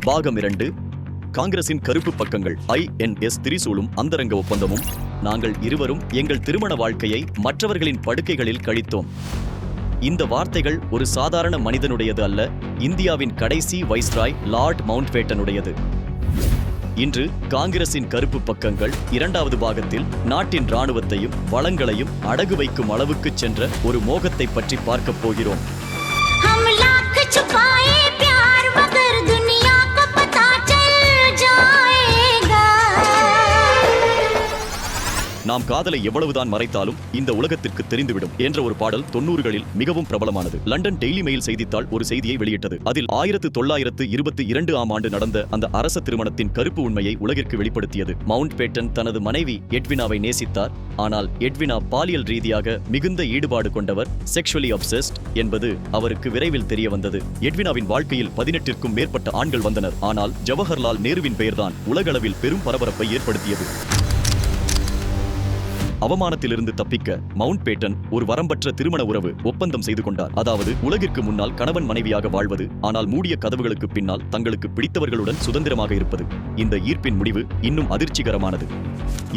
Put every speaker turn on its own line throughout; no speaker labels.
பாகம் 2. காங்கிரசின் கருப்பு பக்கங்கள். INS திரிசூலும் அந்தரங்க ஒப்பந்தமும். நாங்கள் இருவரும் எங்கள் திருமண வாழ்க்கையை மற்றவர்களின் படுக்கைகளில் கழித்தோம். இந்த வார்த்தைகள் ஒரு சாதாரண மனிதனுடையது அல்ல, இந்தியாவின் கடைசி வைஸ்ராய் லார்ட் மவுண்ட்பேட்டனுடையது. இன்று காங்கிரசின் கருப்பு பக்கங்கள் 2வது பாகத்தில் நாட்டின் இராணுவத்தையும் வளங்களையும் அடகு வைக்கும் அளவுக்கு சென்ற ஒரு மோகத்தை பற்றி பார்க்கப் போகிறோம். நாம் காதலை எவ்வளவுதான் மறைத்தாலும் இந்த உலகத்திற்கு தெரிந்துவிடும் என்ற ஒரு பாடல் 90களில் மிகவும் பிரபலமானது. லண்டன் டெய்லி மெயில் செய்தித்தாள் ஒரு செய்தியை வெளியிட்டது. அதில் 1922 ஆண்டு நடந்த அந்த அரச திருமணத்தின் கருப்பு உண்மையை உலகிற்கு வெளிப்படுத்தியது. மவுண்ட்பேட்டன் தனது மனைவி எட்வினாவை நேசித்தார். ஆனால் எட்வினா பாலியல் ரீதியாக மிகுந்த ஈடுபாடு கொண்டவர், செக்ஷுவலி அப்செஸ்ட் என்பது அவருக்கு விரைவில் தெரிய வந்தது. எட்வினாவின் வாழ்க்கையில் 18க்கும் மேற்பட்ட ஆண்கள் வந்தனர். ஆனால் ஜவஹர்லால் நேருவின் பெயர்தான் உலகளவில் பெரும் பரபரப்பை ஏற்படுத்தியது. அவமானத்திலிருந்து தப்பிக்க மவுண்ட்பேட்டன் ஒரு வரம்பற்ற திருமண உறவு ஒப்பந்தம் செய்து கொண்டார். அதாவது உலகிற்கு முன்னால் கணவன் மனைவியாக வாழ்வது, ஆனால் மூடிய கதவுகளுக்கு பின்னால் தங்களுக்கு பிடித்தவர்களுடன் சுதந்திரமாக இருப்பது. இந்த ஈர்ப்பின் முடிவு இன்னும் அதிர்ச்சிகரமானது.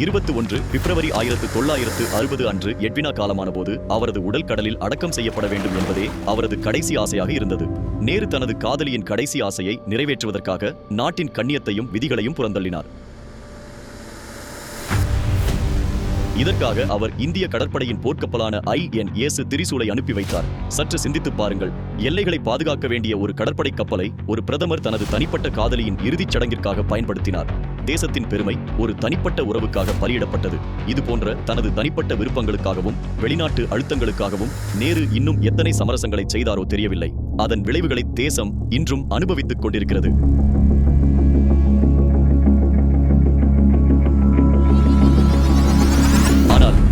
21 பிப்ரவரி 1960 அன்று எட்வினா காலமான போது அவரது உடல் கடலில் அடக்கம் செய்யப்பட வேண்டும் என்பதே அவரது கடைசி ஆசையாக இருந்தது. நேரு தனது காதலியின் கடைசி ஆசையை நிறைவேற்றுவதற்காக நாட்டின் கண்ணியத்தையும் விதிகளையும் புறந்தள்ளினார். இதற்காக அவர் இந்திய கடற்படையின் போர்க்கப்பலான INS திரிசூலை அனுப்பி வைத்தார். சற்று சிந்தித்துப் பாருங்கள். எல்லைகளை பாதுகாக்க வேண்டிய ஒரு கடற்படை கப்பலை ஒரு பிரதமர் தனது தனிப்பட்ட காதலியின் இறுதிச் சடங்கிற்காக பயன்படுத்தினார். தேசத்தின் பெருமை ஒரு தனிப்பட்ட உறவுக்காக பலியிடப்பட்டது. இதுபோன்ற தனது தனிப்பட்ட விருப்பங்களுக்காகவும் வெளிநாட்டு அழுத்தங்களுக்காகவும் நேரு இன்னும் எத்தனை சமரசங்களை செய்தாரோ தெரியவில்லை. அதன் விளைவுகளை தேசம் இன்றும் அனுபவித்துக் கொண்டிருக்கிறது.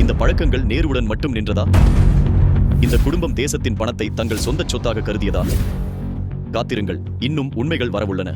இந்த பழக்கங்கள் நேருவுடன் மட்டும் நின்றதா? இந்த குடும்பம் தேசத்தின் பணத்தை தங்கள் சொந்த சொத்தாக கருதியதா? காத்திருங்கள், இன்னும் உண்மைகள் வரவுள்ளன.